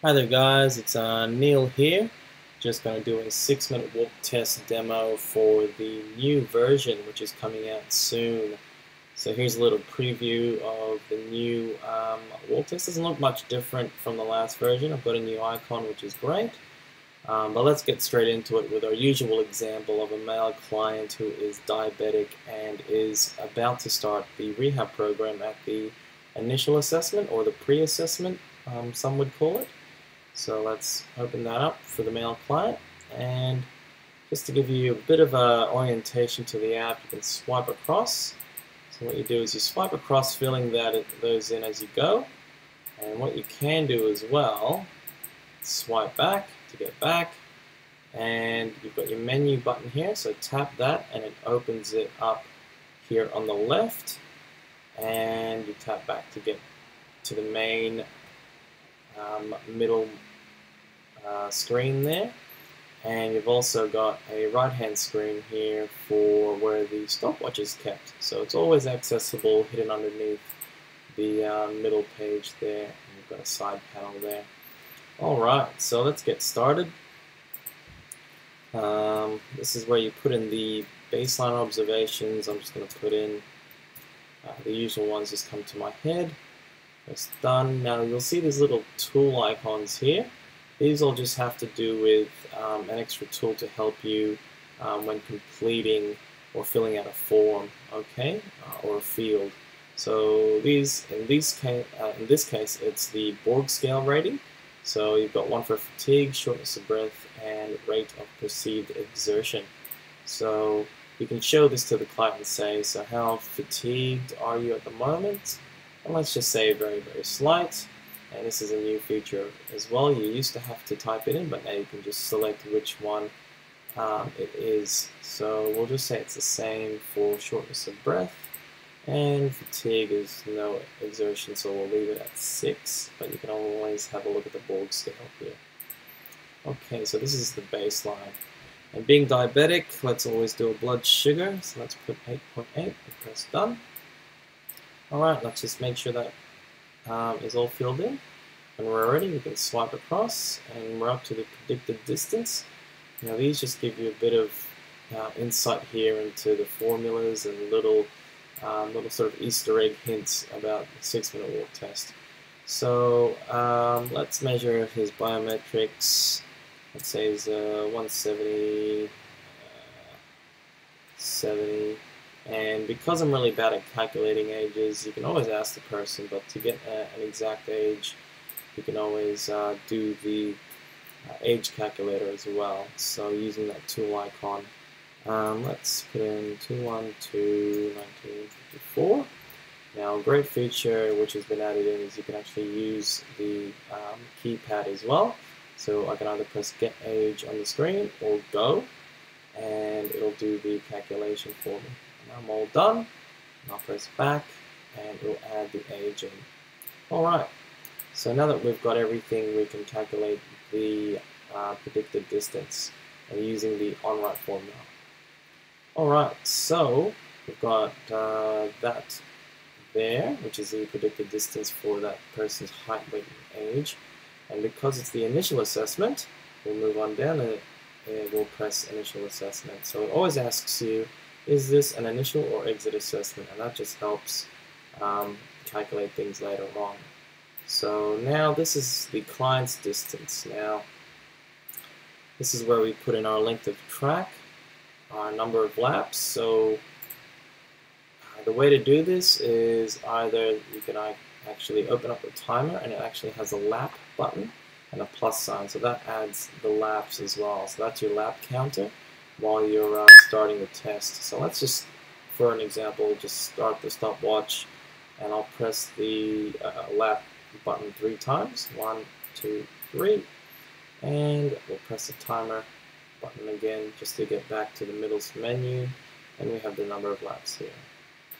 Hi there guys, it's Neil here. Just going to do a 6-minute walk test demo for the new version which is coming out soon. So here's a little preview of the new walk test. Doesn't look much different from the last version. I've got a new icon which is great. But let's get straight into it with our usual example of a male client who is diabetic and is about to start the rehab program at the initial assessment or the pre-assessment, some would call it. So let's open that up for the male client, and just to give you a bit of a orientation to the app, you can swipe across. So what you do is you swipe across, filling those in as you go, and what you can do as well, swipe back to get back, and you've got your menu button here, so tap that and it opens it up here on the left, and you tap back to get to the main middle screen there, and you've also got a right hand screen here for where the stopwatch is kept, so it's always accessible hidden underneath the middle page there, and you've got a side panel there. Alright, so let's get started. This is where you put in the baseline observations. I'm just going to put in the usual ones just come to my head. That's done. Now you'll see these little tool icons here. These all just have to do with an extra tool to help you when completing or filling out a form, okay, or a field. So in this case, it's the Borg scale rating. So you've got one for fatigue, shortness of breath, and rate of perceived exertion. So you can show this to the client and say, so how fatigued are you at the moment? And let's just say very, very slight. And this is a new feature as well. You used to have to type it in, but now you can just select which one it is. So we'll just say it's the same for shortness of breath. And fatigue is no exertion, so we'll leave it at 6. But you can always have a look at the Borg scale here. Okay, so this is the baseline. And being diabetic, let's always do a blood sugar. So let's put 8.8 and press done. Alright, let's just make sure that is all filled in. When we're ready, we can swipe across, and we're up to the predicted distance. Now these just give you a bit of insight here into the formulas and little sort of Easter egg hints about the 6-minute walk test. So let's measure his biometrics. Let's say he's 170, 70. And because I'm really bad at calculating ages, you can always ask the person, but to get an exact age, you can always do the age calculator as well. So using that tool icon, let's put in 2/1/1954. Now, a great feature which has been added in is you can actually use the keypad as well. So I can either press get age on the screen or go, and it'll do the calculation for me. I'm all done, and I'll press back and it'll add the age in. Alright, so now that we've got everything, we can calculate the predicted distance using the on-right formula. Alright, so we've got that there, which is the predicted distance for that person's height, weight, and age. And because it's the initial assessment, we'll move on down and we'll press initial assessment. So it always asks you, is this an initial or exit assessment? And that just helps calculate things later on. So now this is the client's distance. Now this is where we put in our length of track, our number of laps. So the way to do this is either you can actually open up the timer, and it actually has a lap button and a plus sign. So that adds the laps as well. So that's your lap counter while you're starting the test. So let's just, for an example, just start the stopwatch, and I'll press the lap button 3 times. 1, 2, 3. And we'll press the timer button again just to get back to the middle menu, and we have the number of laps here.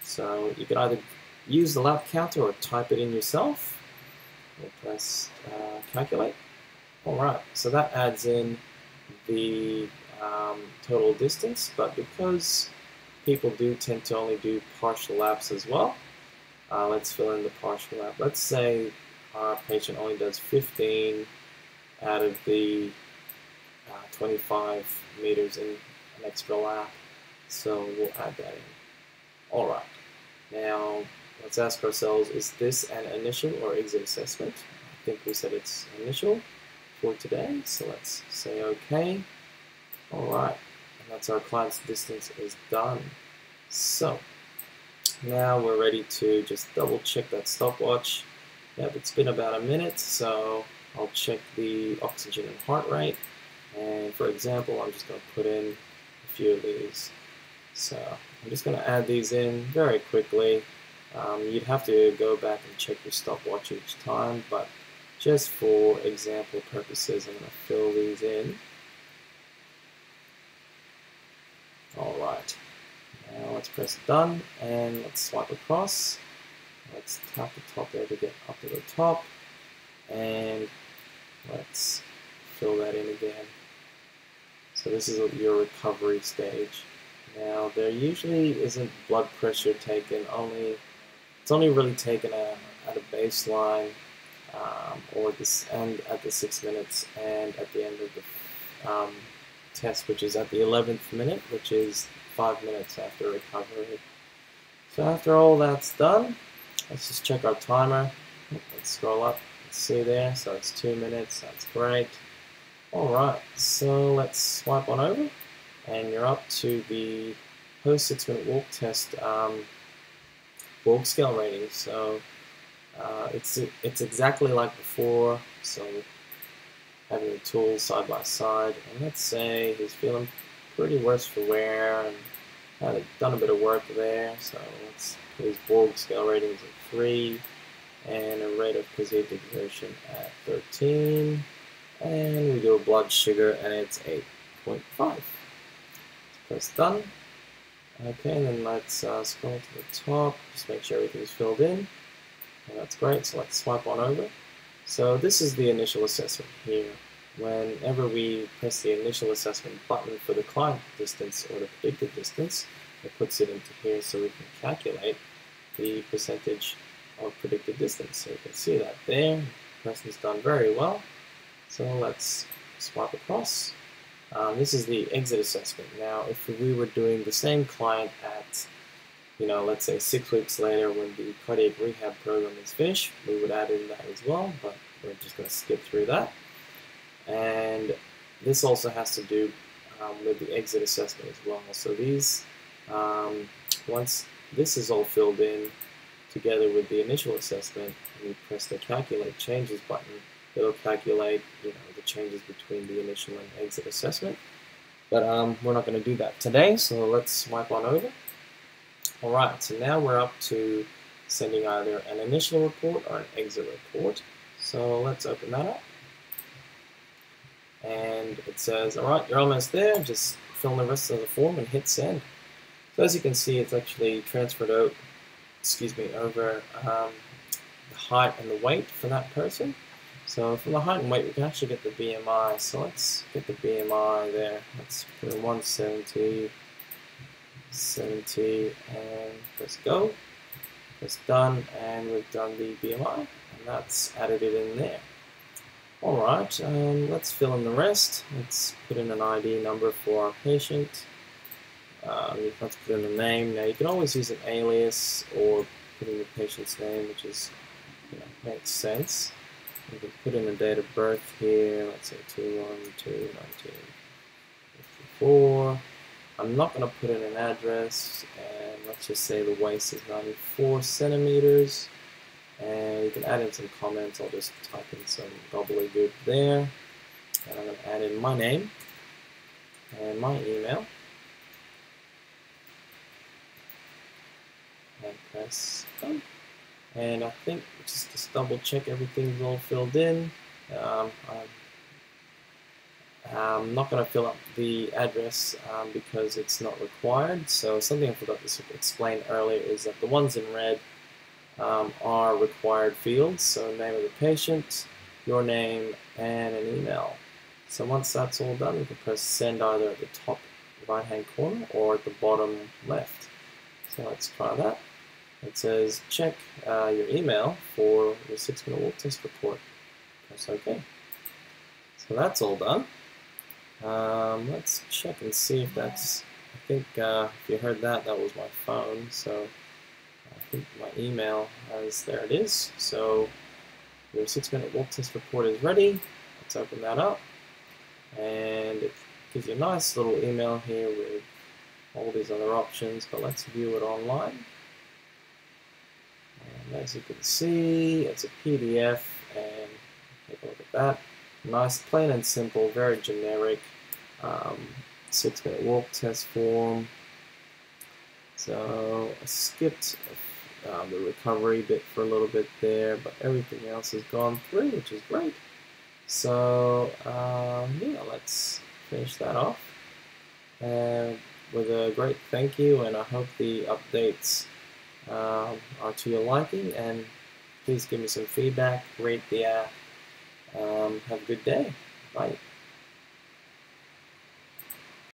So you can either use the lap counter or type it in yourself. We'll press calculate. Alright, so that adds in the total distance, but because people do tend to only do partial laps as well, let's fill in the partial lap. Let's say our patient only does 15 added the 25 meters in an extra lap, so we'll add that in. Alright, now let's ask ourselves, is this an initial or exit assessment? I think we said it's initial for today, so let's say OK. Alright, and that's our client's distance is done. So now we're ready to just double check that stopwatch. Yep, it's been about a minute, so I'll check the oxygen and heart rate. And for example, I'm just going to put in a few of these. So I'm just going to add these in very quickly. You'd have to go back and check your stopwatch each time, but just for example purposes, I'm going to fill these in. Alright, now let's press done and let's swipe across. Let's tap the top there to get up to the top, and let's fill that in again. So this is your recovery stage. Now there usually isn't blood pressure taken, it's only really taken at a baseline or this and at the 6 minutes and at the end of the test, which is at the 11th minute, which is 5 minutes after recovery. So after all that's done, let's just check our timer. Let's scroll up, let's see there, so it's 2 minutes, that's great. Alright, so let's swipe on over, and you're up to the post 6 minute walk test walk scale rating. So it's exactly like before, so having the tools side by side, and let's say he's feeling pretty worse for wear and had done a bit of work there, so let's put his walk scale ratings at 3 and a rate of perceived exertion at 13, and we do a blood sugar and it's 8.5. Let's press done. Okay, and then let's scroll to the top, just make sure everything's filled in, and that's great. So let's swipe on over. So this is the initial assessment here. Whenever we press the initial assessment button for the client distance or the predicted distance, it puts it into here so we can calculate the percentage of predicted distance. So you can see that there, the person's done very well. So let's swipe across. This is the exit assessment. Now, if we were doing the same client at, let's say 6 weeks later when the cardiac rehab program is finished, we would add in that as well, but we're just going to skip through that. And this also has to do with the exit assessment as well. So these, once this is all filled in together with the initial assessment, and you press the calculate changes button, it'll calculate the changes between the initial and exit assessment. But we're not going to do that today, so let's swipe on over. Alright, so now we're up to sending either an initial report or an exit report. So let's open that up. And it says, alright, you're almost there, just fill in the rest of the form and hit send. So as you can see, it's actually transferred out, over the height and the weight for that person. So from the height and weight, we can actually get the BMI. So let's get the BMI there. Let's put in 170, 70, and press go. Press done, and we've done the BMI, and that's added it in there. Alright, let's fill in the rest. Let's put in an ID number for our patient. Let's put in a name. Now you can always use an alias or put in the patient's name, which is, makes sense. You can put in a date of birth here, let's say 2/1/1954. I'm not going to put in an address, and let's just say the waist is 94 centimeters. And you can add in some comments. I'll just type in some gobbledygook there. And I'm going to add in my name and my email. And press done. And I think just to double check everything's all filled in. I'm not going to fill up the address because it's not required. So something I forgot to explain earlier is that the ones in red are required fields. So name of the patient, your name, and an email. So once that's all done, you can press send either at the top right hand corner or at the bottom left. So let's try that. It says check your email for your 6 minute walk test report. Press OK. So that's all done. Let's check and see if that's, I think if you heard that, that was my phone. So I think my email there it is. So your 6-minute walk test report is ready. Let's open that up. And it gives you a nice little email here with all these other options, but let's view it online. And as you can see, it's a PDF, and take a look at that. Nice, plain and simple, very generic 6-minute walk test form. So I skipped the recovery bit for a little bit there, but everything else has gone through, which is great. So yeah, let's finish that off with a great thank you, and I hope the updates are to your liking, and please give me some feedback, rate the app. Have a good day. Bye.